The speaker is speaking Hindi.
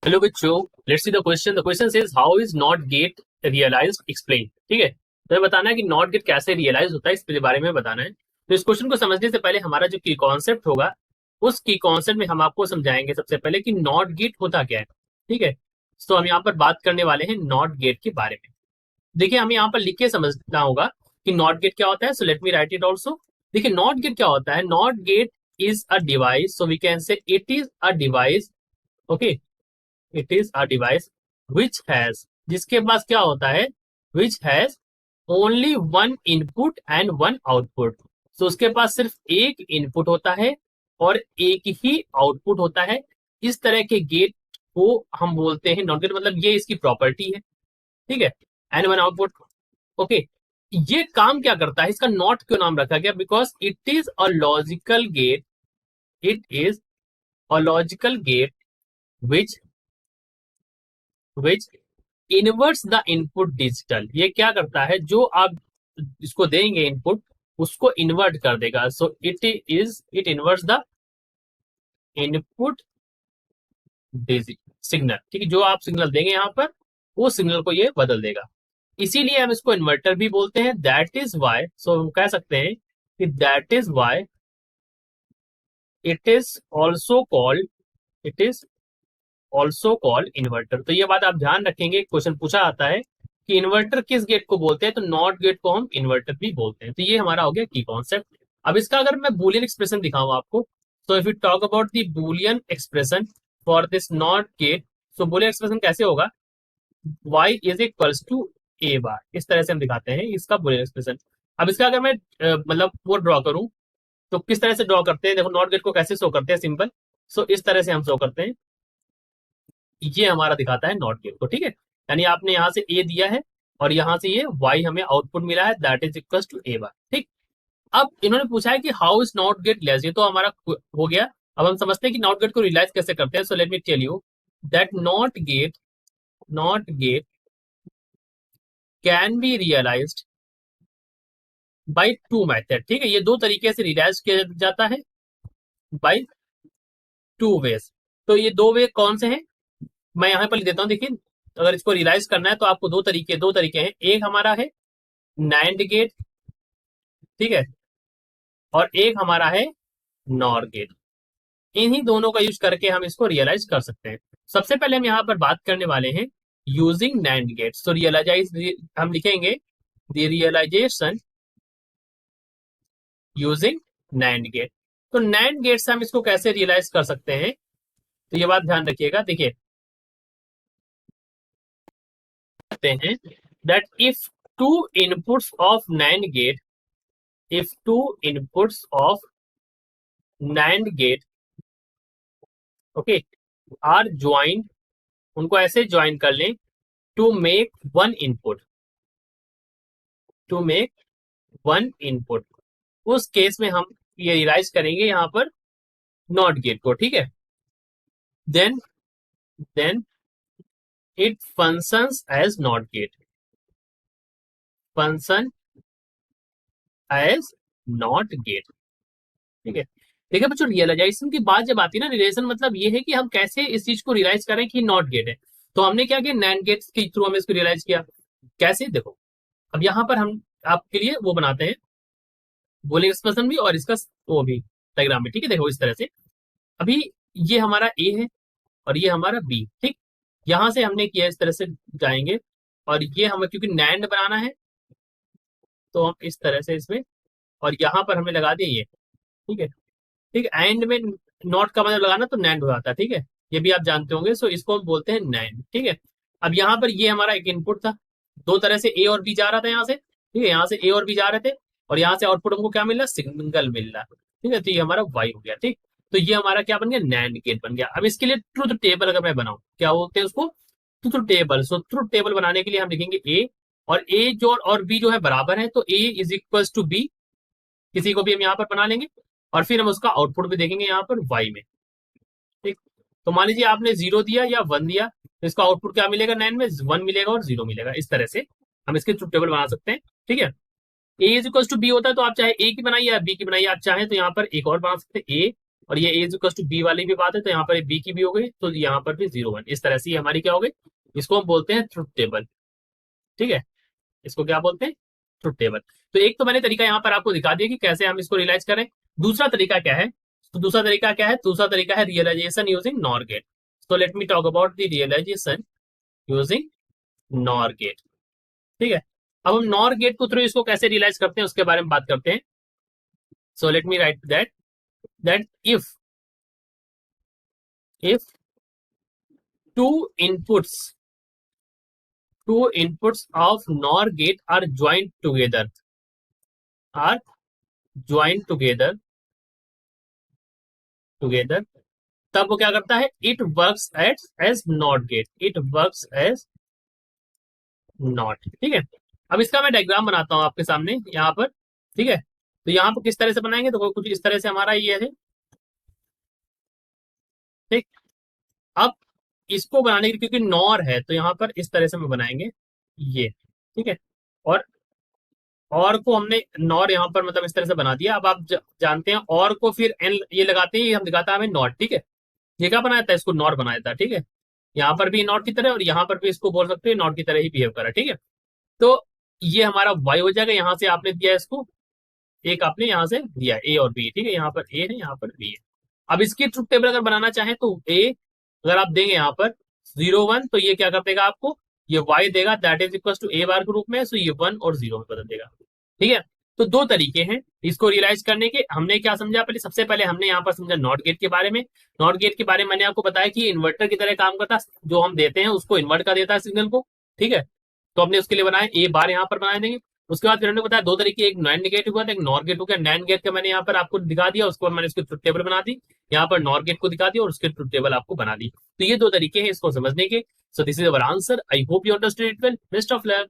हेलो बच्चों, let's see the question. The question says how is not gate realized, explain. ठीक है, तो ये बताना है कि नॉट गेट कैसे रियलाइज होता है, इसके बारे में बताना है। तो इस क्वेश्चन को समझने से पहले हमारा जो की कॉन्सेप्ट होगा, उस की कॉन्सेप्ट में हम आपको समझाएंगे सबसे पहले कि नॉट गेट होता क्या है। ठीक है, तो हम यहाँ पर बात करने वाले हैं नॉट गेट के बारे में। देखिए, हमें यहाँ पर लिख के समझना होगा कि नॉट गेट क्या होता है। So let me write it also. देखिए, नॉट गेट क्या होता है। Not gate is a device, so we can say it is a device. Okay, it is a device which has, जिसके पास क्या होता है, which has only one input and one output. तो उसके पास सिर्फ एक इनपुट होता है और एक ही आउटपुट होता है। इस तरह के गेट को हम बोलते हैं नॉट गेट, मतलब ये इसकी प्रॉपर्टी है। ठीक है, एंड वन आउटपुट। ओके, ये काम क्या करता है, इसका नॉट क्यों नाम रखा गया, because it is a logical gate. It is a logical gate which which inverts the input digital. ये क्या करता है, जो आप इसको देंगे इनपुट, उसको इन्वर्ट कर देगा। So it inverts the input signal. ठीक है, जो आप सिग्नल देंगे यहाँ पर, वो सिग्नल को ये बदल देगा। इसीलिए हम इसको इन्वर्टर भी बोलते हैं। दैट इज वाई, सो हम कह सकते हैं कि that is why it is also called, it is also called inverter. तो ये बात आप ध्यान रखेंगे, क्वेश्चन पूछा आता है कि इन्वर्टर किस गेट को बोलते हैं, तो नॉट गेट को हम इन्वर्टर भी बोलते हैं। तो ये हमारा हो गया की कॉन्सेप्ट। अब इसका अगर मैं बूलियन एक्सप्रेशन दिखाऊं आपको, तो if you talk about the Boolean expression for this not gate, so Boolean expression कैसे होगा, y इज इक्वल्स टू ए बार। इस तरह से हम दिखाते हैं इसका बूलियन एक्सप्रेशन। अब इसका अगर मैं मतलब वो ड्रॉ करूं, तो किस तरह से ड्रॉ करते हैं, देखो नॉट गेट को कैसे शो करते हैं, सिंपल। सो इस तरह से हम शो करते हैं। ये हमारा दिखाता है नॉट गेट को। ठीक है, यानी आपने यहां से ए दिया है और यहां से ये वाई हमें आउटपुट मिला है, दैट इज इक्वल टू ए बार। ठीक, अब इन्होंने पूछा है कि how is not get less, ये तो हमारा हो गया। अब हम समझते हैं कि नॉट गेट को रियलाइज कैसे करते हैं। So let me tell you that not gate can be realized by two method. ठीक है, ये दो तरीके से रियलाइज किया जाता है, बाय टू वेज। तो ये दो वे कौन से हैं, मैं यहाँ पर लिख देता हूँ। देखिए, अगर इसको रियलाइज करना है तो आपको दो तरीके हैं। एक हमारा है नैंड गेट, ठीक है, और एक हमारा है नॉर गेट। इन्हीं दोनों का यूज करके हम इसको रियलाइज कर सकते हैं। सबसे पहले हम यहाँ पर बात करने वाले हैं यूजिंग नैंड गेट्स। तो रियलाइज हम लिखेंगे the realization using NAND gate. तो नैंड गेट से हम इसको कैसे रियलाइज कर सकते हैं, तो ये बात ध्यान रखिएगा। देखिए, कहते हैं that if two inputs of NAND gate, if two inputs of NAND gate, okay, are joined, उनको ऐसे ज्वाइन कर लें, to make one input, to make one input, उस केस में हम ये रियलाइज करेंगे यहाँ पर नॉट गेट को। ठीक है, then then it functions as not gate, function as not gate. ठीक है, देखिए बच्चों, रियलाइजेशन की बात जब आती है ना, रिलेशन मतलब ये है कि हम कैसे इस चीज को रियलाइज करें कि नॉट गेट है। तो हमने क्या किया, नैंड गेट के थ्रू हमने इसको रियलाइज किया। कैसे, देखो, अब यहाँ पर हम आपके लिए वो बनाते हैं बोलिंग एक्सप्रेशन भी और इसका वो भी डायग्राम भी। ठीक है, देखो इस तरह से। अभी ये हमारा ए है और ये हमारा बी। ठीक, यहां से हमने किया इस तरह से जाएंगे, और ये हमें क्योंकि नैंड बनाना है, तो हम इस तरह से इसमें, और यहाँ पर हमने लगा दिया ये। ठीक है, ठीक है, एंड में नॉट का मतलब लगाना तो नैंड हो जाता है। ठीक है, ये भी आप जानते होंगे। सो इसको हम बोलते हैं नैंड। ठीक है, अब यहाँ पर ये हमारा एक इनपुट था, दो तरह से ए और बी जा रहा था यहाँ से। ठीक है, यहाँ से ए और बी जा रहे थे, और यहाँ से आउटपुट हमको क्या मिल रहा, सिग्नल मिल रहा। ठीक है, तो ये हमारा वाई हो गया। ठीक, तो ये हमारा क्या बन गया, नैंड गेट बन गया। अब इसके लिए ट्रुथ टेबल अगर मैं बनाऊं, क्या बोलते हैं उसको, ट्रुथ टेबल। सो ट्रुथ टेबल बनाने के लिए हम लिखेंगे ए, और ए जो और बी जो है बराबर है, तो ए इज इक्वल टू बी, किसी को भी हम यहाँ पर बना लेंगे, और फिर हम उसका आउटपुट भी देखेंगे यहाँ पर वाई में। ठीक, तो मान लीजिए आपने जीरो दिया या वन दिया, तो इसका आउटपुट क्या मिलेगा, नाइन में वन मिलेगा और जीरो मिलेगा। इस तरह से हम इसके ट्रुथ टेबल बना सकते हैं। ठीक है, ए इज इक्वल टू बी होता है, तो आप चाहे ए की बनाइए या बी की बनाइए, आप चाहें तो यहाँ पर एक और बना सकते हैं, ए और ये ए इक्वल टू बी वाली भी बात है, तो यहाँ पर बी की भी हो गई, तो यहाँ पर भी 0 1। इस तरह से ये हमारी क्या हो गई, इसको हम बोलते हैं ट्रुथ टेबल। ठीक है, इसको क्या बोलते हैं, ट्रुथ टेबल। तो एक तो मैंने तरीका यहाँ पर आपको दिखा दिया कि कैसे हम इसको रियलाइज करें। दूसरा तरीका क्या है, तो दूसरा तरीका क्या है, दूसरा तरीका है रियलाइजेशन यूजिंग नॉर गेट। तो let me talk about the realization using NOR gate. ठीक है, अब हम नॉर गेट के थ्रू इसको कैसे रियलाइज करते हैं उसके बारे में बात करते हैं। So let me right that if two inputs two inputs of NOR gate are joined together, तब वो क्या करता है, it works as not gate, it works as not. ठीक है, अब इसका मैं डायग्राम बनाता हूं आपके सामने यहाँ पर। ठीक है, तो यहाँ पर किस तरह से बनाएंगे, तो कुछ इस तरह से हमारा ये है। ठीक, अब इसको बनाने के लिए क्योंकि नॉर है, तो यहाँ पर इस तरह से हम बनाएंगे ये। ठीक है, और और को हमने नॉर यहाँ पर मतलब इस तरह से बना दिया। अब आप जानते हैं और को फिर एन ये लगाते हैं, ये हम दिखाता है हमें नॉट। ठीक है, ये क्या बनाया था, इसको नॉट बनाया था। ठीक है, यहाँ पर भी नॉट की तरह और यहाँ पर भी इसको बोल सकते हैं नॉट की तरह ही बिहेव करा। ठीक है, तो ये हमारा वाई हो जाएगा। यहाँ से आपने दिया इसको, एक आपने यहाँ से दिया ए और बी। ठीक है, यहाँ पर ए है, यहाँ पर बी है। अब इसकी ट्रुथ टेबल अगर बनाना चाहें तो ए अगर आप देंगे यहाँ पर 0 1, तो ये क्या कर देगा आपको, ये वाई देगा दैट इज इक्वल टू ए बार के रूप में, सो ये 1 और 0 में बदल देगा। ठीक है, तो दो तरीके हैं इसको रियलाइज करने के। हमने क्या समझा, पहले सबसे पहले हमने यहाँ पर समझा नॉट गेट के बारे में। नॉट गेट के बारे में मैंने आपको बताया कि इन्वर्टर की तरह काम करता, जो हम देते हैं उसको इन्वर्ट कर देता है सिग्नल को। ठीक है, तो हमने उसके लिए बनाया ए बार यहाँ पर बना देंगे। उसके बाद फिर हमने बताया दो तरीके, एक नॉन नेगेटिव हुआ था, एक नॉर गेट हो गया। नैन गेट का मैंने यहाँ पर आपको दिखा दिया, उसको मैंने उसकी ट्रुथ टेबल बना दी। यहाँ पर नॉर गेट को दिखा दिया और उसके ट्रुथ टेबल आपको बना दी। तो ये दो तरीके हैं इसको समझने के। So this is our answer. I hope you understood it well. Best of luck.